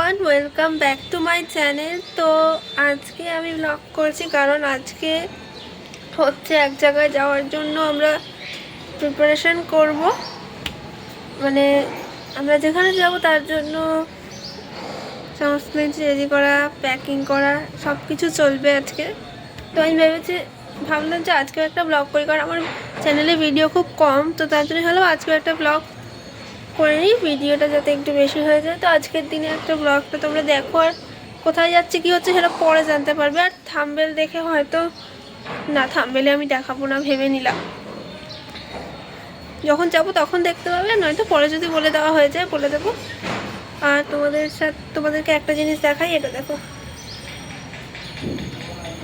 Everyone, welcome back to my channel. তো আজকে আমি ব্লগ করছি কারণ আজকে হচ্ছে এক জায়গায় যাওয়ার জন্য আমরা প্রিপারেশন করব। মানে আমরা যেখানে যাব তার জন্য সমস্ত কিছু রেডি করা, প্যাকিং করা, সব কিছু চলবে আজকে। তো আমি ভাবলাম যে আজকেও একটা ব্লগ করি, কারণ আমার চ্যানেলে ভিডিও খুব কম, তো তার জন্য হলো আজকেও একটা ব্লগ করে নিই, ভিডিওটা যাতে একটু বেশি হয়ে যায়। তো আজকের দিনে একটা ব্লগটা তোমরা দেখো, আর কোথায় যাচ্ছে কি হচ্ছে সেটা পরে জানতে পারবে। আর থাম্বনেল দেখে হয়তো না, থাম্বনেলে আমি দেখাবো না ভেবে নিলাম, যখন যাবো তখন দেখতে পাবে, নয়তো পরে যদি বলে দেওয়া হয়ে যায় বলে দেবো। আর তোমাদেরকে একটা জিনিস দেখাই, এটা দেখো,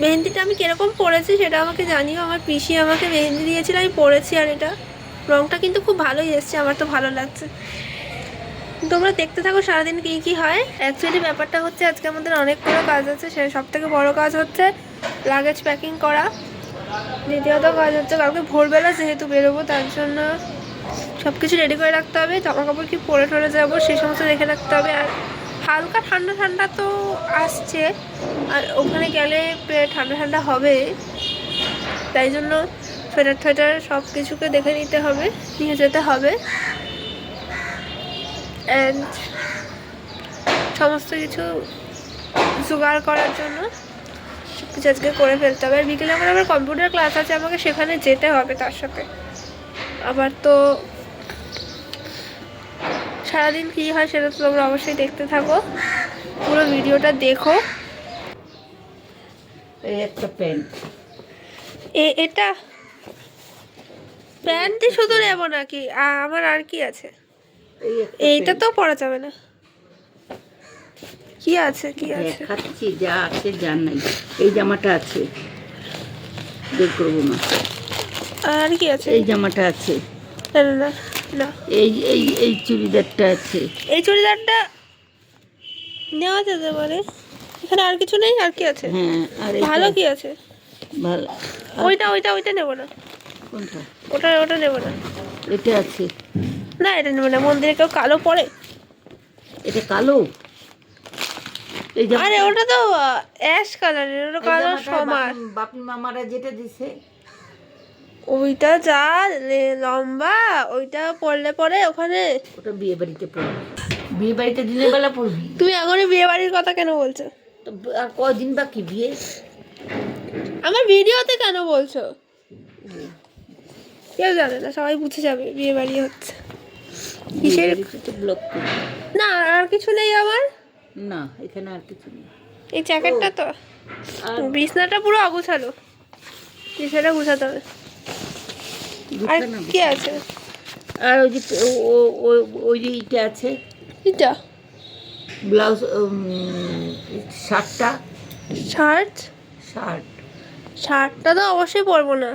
মেহেন্দিটা আমি কিরকম পরেছি সেটা আমাকে জানিও। আমার পিসি আমাকে মেহেন্দি দিয়েছিল, আমি পরেছি, আর এটা রঙটা কিন্তু খুব ভালোই এসছে, আমার তো ভালো লাগছে। তোমরা দেখতে থাকো সারাদিন কী কী হয়। অ্যাকচুয়ালি ব্যাপারটা হচ্ছে আজকে আমাদের অনেকগুলো কাজ আছে। সে সব থেকে বড়ো কাজ হচ্ছে লাগেজ প্যাকিং করা, দ্বিতীয়ত কাজ হচ্ছে কালকে ভোরবেলা যেহেতু বেরোবো তার জন্য সব কিছু রেডি করে রাখতে হবে, জামা কাপড় কি পরে টরে যাবো সেই সমস্ত রেখে রাখতে হবে। আর হালকা ঠান্ডা ঠান্ডা তো আসছে, আর ওখানে গেলে ঠান্ডা ঠান্ডা হবে, তাই জন্য সোয়েটার টোয়েটার সব কিছুকে দেখে নিতে হবে, নিয়ে যেতে হবে। অ্যান্ড সমস্ত কিছু জোগাড় করার জন্য সব কিছু আজকে করে ফেলতে হবে। আর বিকেলে আমার কম্পিউটার ক্লাস আছে, আমাকে সেখানে যেতে হবে তার সাথে। আবার তো সারাদিন কী হয় সেটা তো তোমরা অবশ্যই দেখতে থাকো, পুরো ভিডিওটা দেখো। এই একটা প্যান্ট, এটা প্যান্টই শুধু নেবো নাকি? আমার আর কি আছে? এইটা তো পরা যাবে না। কি আছে কি আছে? দেখাচ্ছি যা আছে যা নাই। এই জামাটা আছে, বের করবো না। আর কি আছে? এই জামাটা আছে, না না না না, এই এই এই চুড়িদারটা আছে। এই চুড়িদারটা নেওয়া যেতে পারে। এখানে আর কিছু নেই? আর কি আছে? হ্যাঁ, আর ভালো কি আছে? ভালো। ওইটা ওইটা ওইটা নেবো না। কোনটা? ওটা নেবো না। এটা আছে না, এটা নেবো না। মন্দিরে কেউ কালো পরে? এটা কালো। এই আরে ওটা তো অ্যাশ কালারের, ওটা কালো সমার। বাপি মামারা যেটা দিছে ওইটা যা লম্বা, ওইটা পরলে পরে ওখানে। ওটা বিয়ে বাড়িতে পড়বি, বিয়ে বাড়িতে দিনের বেলা পড়বি। তুমি এখনই বিয়ে বাড়ির কথা কেন বলছো? তো আর কদিন বাকি বিয়ে? আমার ভিডিওতে কেন বলছো? কেউ জানে না, সবাই বুঝে যাবে বিয়ে বাড়ি হচ্ছে। কিসের ব্লক না, আর কিছু নেই আমার। না, এখানে আর কিছু নেই। এই জ্যাকেটটা তো, বিছনাটা পুরো অগুছালো, বিছানাটা গুছাতে হবে। আর কি আছে? আর ওই যে ওই যে ইটা আছে, এটা ব্লাউজ, শার্টটা। শার্ট শার্ট শার্টটা তো অবশ্যই পরবো না,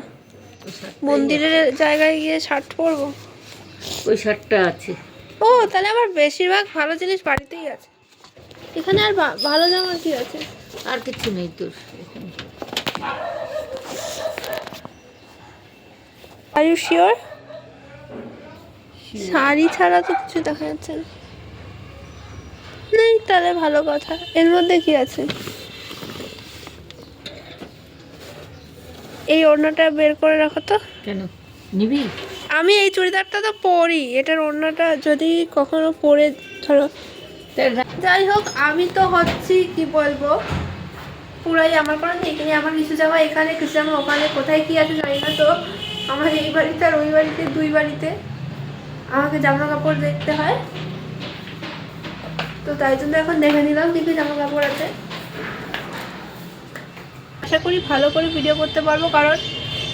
মন্দিরের জায়গায় গিয়ে শার্ট পরবো। ওই শার্টটা আছে। ও, তাহলে আমার বেশিরভাগ ভালো জিনিস বাড়িতেই আছে। এখানে আর ভালো জামা কি আছে? আর কিছু নেই তোর এখানে। Are you sure? শাড়ি ছাড়া তো কিছু দেখা যাচ্ছে না। নেই, তাহলে ভালো কথা। এর মধ্যে কি আছে? এই ওড়নাটা বের করে রাখো তো। কেন নিবি? আমি এই চুড়িদারটা তো পরি, এটার ওড়নাটা যদি কখনো পরে ধরো। যাই হোক, আমি তো হচ্ছি কি বলবো, পুরাই আমার কোনো ঠিক নেই। আমার কিছু জামা এখানে, কিছু জামা ওখানে, কোথায় কি আছে জানি না। তো আমার এই বাড়িতে আর ওই বাড়িতে, দুই বাড়িতে আমাকে জামা কাপড় দেখতে হয়, তো তাই জন্য এখন দেখে নিলাম কিন্তু জামা কাপড় আছে। আশা করি ভালো করে ভিডিও করতে পারবো, কারণ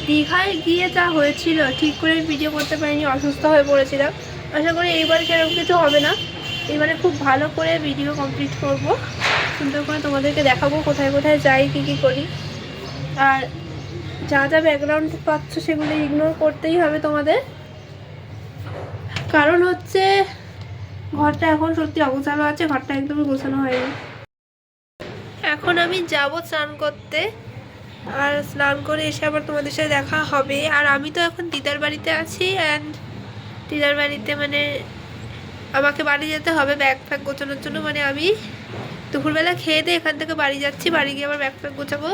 দীঘায় গিয়ে যা হয়েছিল ঠিক করে ভিডিও করতে পারিনি, অসুস্থ হয়ে পড়েছিলাম। আশা করি এইবারে সেরকম কিছু হবে না, এবারে খুব ভালো করে ভিডিও কমপ্লিট করব, সুন্দর করে তোমাদেরকে দেখাবো কোথায় কোথায় যাই, কী কী করি। আর যা যা ব্যাকগ্রাউন্ড পাচ্ছ সেগুলো ইগনোর করতেই হবে তোমাদের, কারণ হচ্ছে ঘরটা এখন সত্যি অগোছালো আছে, ঘরটা একদমই গোছানো হয়নি। এখন আমি যাব স্নান করতে, আর স্নান করে এসে আবার তোমাদের সাথে দেখা হবে। আর আমি তো এখন দিদার বাড়িতে আছি, অ্যান্ড দিদার বাড়িতে মানে আমাকে বাড়ি যেতে হবে ব্যাগ ফ্যাগ গোছানোর জন্য। মানে আমি দুপুরবেলা খেয়ে দিয়ে এখান থেকে বাড়ি যাচ্ছি, বাড়ি গিয়ে আবার ব্যাগ প্যাক গোছাবো,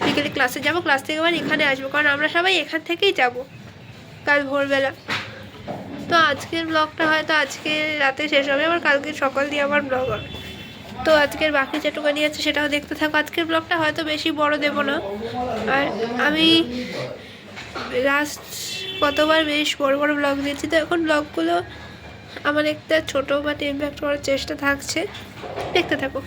বিকেলে ক্লাসে যাবো, ক্লাস থেকে আবার এখানে আসবো, কারণ আমরা সবাই এখান থেকেই যাব কাল ভোরবেলা। তো আজকের ব্লগটা হয়তো আজকে রাতে শেষ হবে, আবার কালকে সকাল দিয়ে আবার ব্লগ হবে। তো আজকের বাকি যেটুকুনি আছে সেটাও দেখতে থাকো। আজকের ব্লগটা হয়তো বেশি বড় দেবো না, আর আমি লাস্ট কতবার বেশ বড় বড় ব্লগ দিয়েছি, তো এখন ব্লগগুলো আমার একটা ছোটো বাট ইমপ্যাক্ট করার চেষ্টা থাকছে, দেখতে থাকো।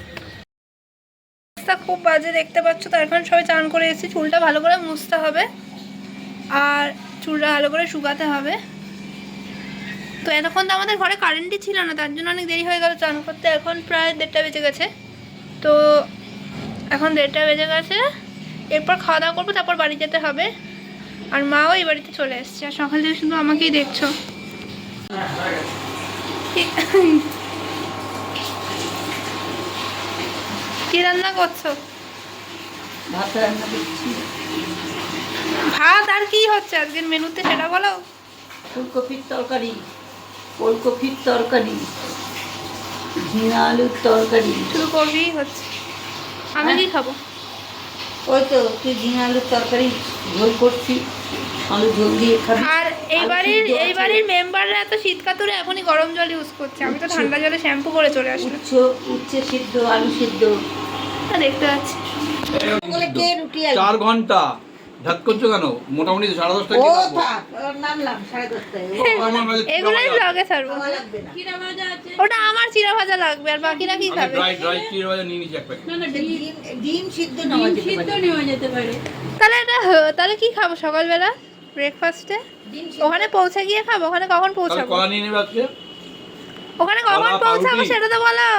খুব বাজে দেখতে পাচ্ছ, তো এখন সবাই চান করে এসেছি, চুলটা ভালো করে মুছতে হবে আর চুলটা ভালো করে শুকাতে হবে। তো এতক্ষণ তো আমাদের ঘরে কারেন্টই ছিল না, তার জন্য অনেক দেরি হয়ে গেল চান করতে। এখন প্রায় 1:30 বেজে গেছে, তো এখন 1:30 বেজে গেছে, এরপর খাওয়া দাওয়া করবো, তারপর বাড়ি যেতে হবে। আর মাও এই বাড়িতে চলে এসছে, আর সকাল থেকে শুধু আমাকেই দেখছো। কি রান্না করছো? ভাত রান্না করছি। ভাত আর কি হচ্ছে আজকের মেনুতে সেটা বলো। ফুলকপির তরকারি, ওলকপির তরকারি, ঝিঙা আলুর তরকারি। শুধু কপি হচ্ছে, আমি কি খাবো? ওই তো তুই ঝিঙা আলুর তরকারি ঝোল করছি, আলু ঝোল দিয়ে খাবি। আর এই বাড়ির মেম্বাররা এত শীত কাতুরে এখনই গরম জল ইউজ করছে, আমি তো ঠান্ডা জলে শ্যাম্পু করে চলে আসলাম। উচ্ছে সিদ্ধ, আলু সিদ্ধ দেখতে পাচ্ছি। 4 ঘন্টা ঢাক করছো কেন? মোটামুটি 10:30 ও টাকা থাক, নামলাম 10:30টায়। এগুলোই ব্লগে ছাড়বো। লাগবে না। ওটা আমার চিরা ভাজা লাগবে, আর বাকিরা কি খাবে? ড্রাই চিড়ে ভাজা নিয়ে নিচ্ছি এক প্যাকেট। ডিম সিদ্ধ নেওয়া যেতে পারে। তাহলে কি খাবো সকালবেলা ব্রেকফাস্টে? ওখানে পৌঁছে গিয়ে খাবো। ওখানে কখন তাহলে পৌঁছাবো? কলা নিয়ে নেবে আজকে ওখানে কখন কলা, পৌঁছাবো পাউরুটি। সেটা তো বলো।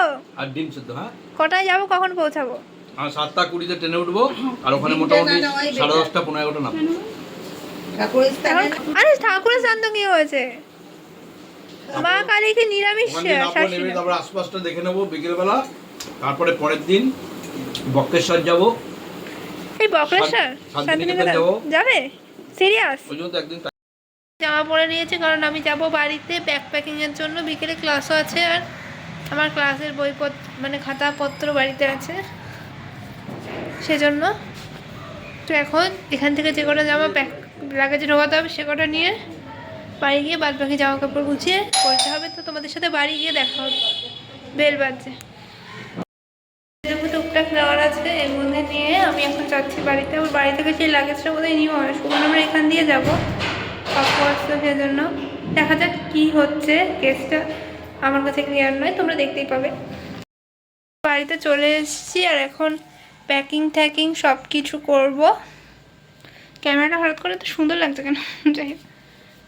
আর ডিম সেদ্ধ। হ্যাঁ, কটায় যাবো, কখন পৌঁছাবো? আর 7:20 ট্রেনে উঠবো, আর ওখানে মোটামুটি 10:30 পৌনে 11টা নামবো। আরে ঠাকুরের স্থান তো কি হয়েছে? মা কালী কি নিরামিষ ওখান থেকে নামবো, শাশুড়ি? নেমে তারপর আশপাশটা দেখে নেবো বিকেলবেলা, তারপরে পরের দিন বক্রেশ্বর যাবো। এই বক্রেশ্বর শান্তিনিকেতন যাবো। যাবে? সিরিয়াস? ওই জন্য তো একদিন জামা পরে নিয়েছি, কারণ আমি যাব বাড়িতে ব্যাকপ্যাকিংয়ের জন্য, বিকেলে ক্লাসও আছে, আর আমার ক্লাসের বইপত্র মানে খাতাপত্র বাড়িতে আছে, সেজন্য। তো এখন এখান থেকে যে কটা জামা লাগেজে ঢোকাতে হবে সে কটা নিয়ে বাড়ি গিয়ে বাদ বাকি জামা কাপড় গুছিয়ে করতে হবে। তো তোমাদের সাথে বাড়ি গিয়ে দেখা হবে, বেল বাজছে। টুকটাক নেওয়ার আছে, এর মধ্যে নিয়ে আমি এখন যাচ্ছি বাড়িতে। আমার বাড়ি থেকে সেই লাগেজটা বোধহয় নিয়ে আসবো, কারণ আমরা এখান দিয়ে যাবো, কাকু আসছে, সেজন্য দেখা যাক কী হচ্ছে। কেসটা আমার কাছে ক্লিয়ার নয়, তোমরা দেখতেই পাবে। বাড়িতে চলে এসেছি, আর এখন প্যাকিং ট্যাকিং সব কিছু করবো। ক্যামেরাটা হঠাৎ করে তো সুন্দর লাগছে কেন, যাই হোক।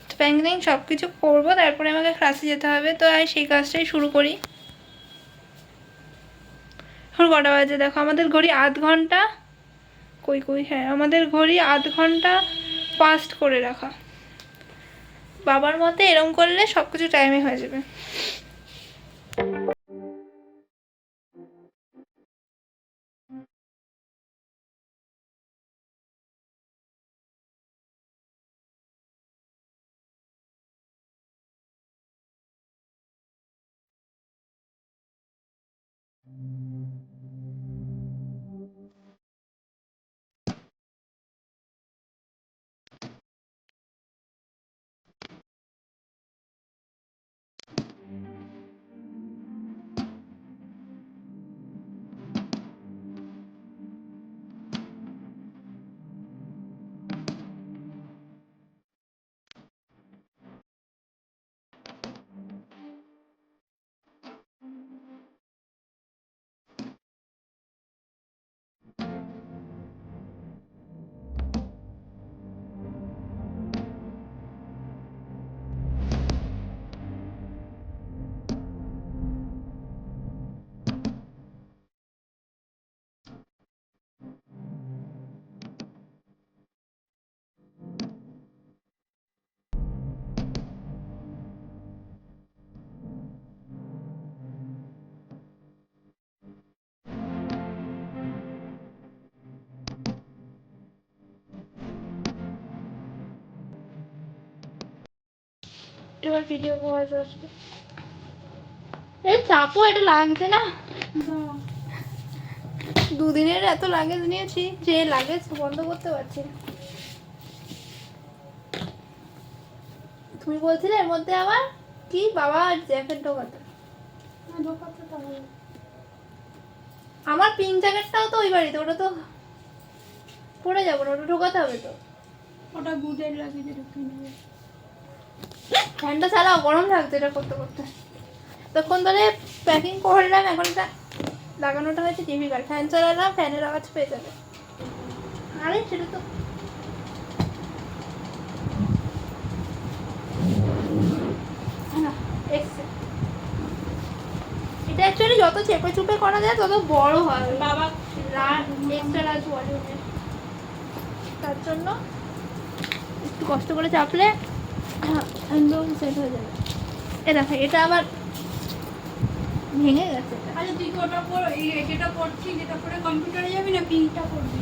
তো প্যাকিং ট্যাকিং সব কিছু করবো, তারপরে আমাকে ক্লাসে যেতে হবে। তো সেই কাজটাই শুরু করি। এখন কটা বাজে দেখো, আমাদের ঘড়ি আধ ঘন্টা হ্যাঁ, আমাদের ঘড়ি আধ ঘন্টা ফাস্ট করে রাখা। বাবার মতে এরম করলে সব কিছু টাইমে হয়ে যাবে। এবার ভিডিও ভয়েস আসবে। এই চাপো, এটা লাগছে না। দুদিনের এত লাগেজ নিয়েছি যে লাগেজ বন্ধ করতে পারছি না। তুমি বলছিলে এর মধ্যে আবার কি বাবা জ্যাকেট ঢোকাতে, আমার পিঙ্ক জ্যাকেটটাও তো ওই বাড়িতে, ওটা তো পরে যাবো না, ওটা ঢোকাতে হবে তো। ওটা বুঝের লাগেজে ঢুকে নেবে। ফ্যানটা চালাও, গরম লাগছে এটা করতে করতে। তখন ধরে প্যাকিং করলাম, এখন এটা লাগানোটা হয়েছে ডিফিকাল্ট। ফ্যান চালালাম, ফ্যানের আওয়াজ পেয়ে যাবে। আরে সেটা তো এসছে। এটা অ্যাকচুয়ালি যত চেপে চুপে করা যায় তত বড় হয় বাবা এক্সট্রা লার্জ ভলিউমের। তার জন্য একটু কষ্ট করে চাপলে একদম সেট হয়ে যাবে। এ দেখো এটা আবার ভেঙে গেছে। আরে তুই ওটা পর যেটা পড়ছি, যেটা পরে কম্পিউটারে যাবি না, পিঙ্কটা পড়বি।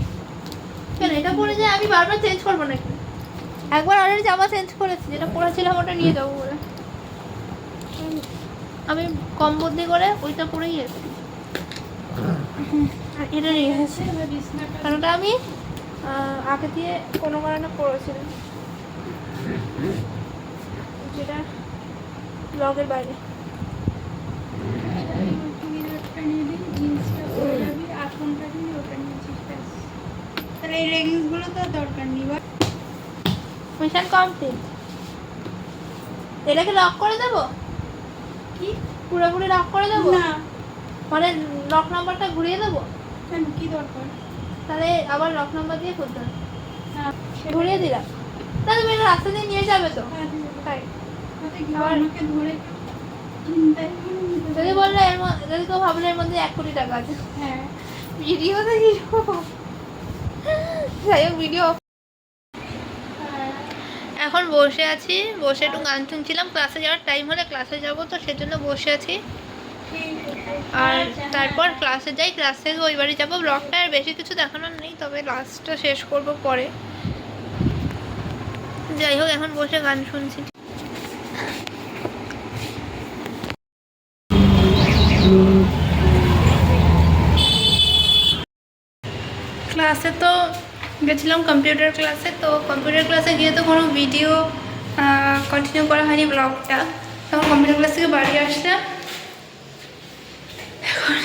কেন এটা পরে যায়? আমি বারবার চেঞ্জ করবো নাকি? একবার অলরেডি জামা চেঞ্জ করেছি, যেটা পরেছিলাম ওটা নিয়ে যাবো বলে। আমি কম বুদ্ধি করে ওইটা পরেই এসেছি, আর এটা নিয়ে এসেছি কারণ ওটা আমি আগে দিয়ে কোনো কারণে পরেছিলাম, যেটা ব্লগের বাইরে। একটা নিয়ে দিই, জিন্সটা পরে যাবি, আর কোনটা নিয়ে ওটা নিয়েছিস ব্যাস। তাহলে এই লেগিংসগুলো তো আর দরকার নেই। Mission complete. এটাকে লক করে দেবো? কি পুরোপুরি লক করে দেবো? না, মানে লক নাম্বারটা ঘুরিয়ে দেবো? কেন কি দরকার? তাহলে আবার লক নাম্বার দিয়ে খুলতে হবে। না, ঘুরিয়ে দিলাম, তাহলে তুমি এটা রাস্তা দিয়ে নিয়ে যাবে তো? তাই আমাকে ধরে চিন্তায় করে নিতে যদি বললে যদি কেউ ভাবলে এর মধ্যে 1 কোটি টাকা আছে। হ্যাঁ, ভিডিও দেখি, যাই হোক ভিডিও। এখন বসে আছি, বসে একটু গান শুনছিলাম। ক্লাসে যাওয়ার টাইম হলে ক্লাসে যাব, তো সেজন্য বসে আছি। আর তারপর ক্লাসে যাই, ক্লাস থেকে ওই বাড়ি যাবো। ব্লগটা আর বেশি কিছু দেখানোর নেই, তবে লাস্টটা শেষ করব পরে। যাই হোক এখন বসে গান শুনছি। ক্লাসে তো গেছিলাম কম্পিউটার ক্লাসে, তো কম্পিউটার ক্লাসে গিয়ে তো কোনো ভিডিও কন্টিনিউ করা হয়নি ব্লগটা। তখন কম্পিউটার ক্লাস থেকে বাড়ি আসলাম, এখন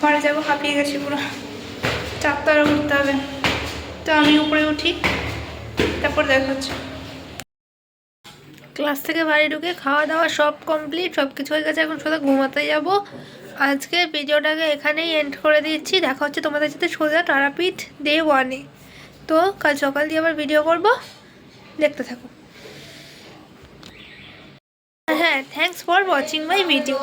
ঘরে যাবো। হাঁপিয়ে গেছি পুরো, 4 তলা উঠতে হবে। তো আমি উপরে উঠি, তারপর দেখা হচ্ছে। ক্লাস থেকে বাড়ি ঢুকে খাওয়া দাওয়া সব কমপ্লিট, সব কিছু হয়ে গেছে। এখন সোজা ঘুমাতে যাব। আজকে ভিডিওটাকে এখানেই এন্ড করে দিচ্ছি। দেখা হচ্ছে তোমাদের সাথে সোজা তারাপীঠ ডে 1-এ। তো কাল সকাল দিয়ে আবার ভিডিও করব, দেখতে থাকো। হ্যাঁ, thanks for watching my video.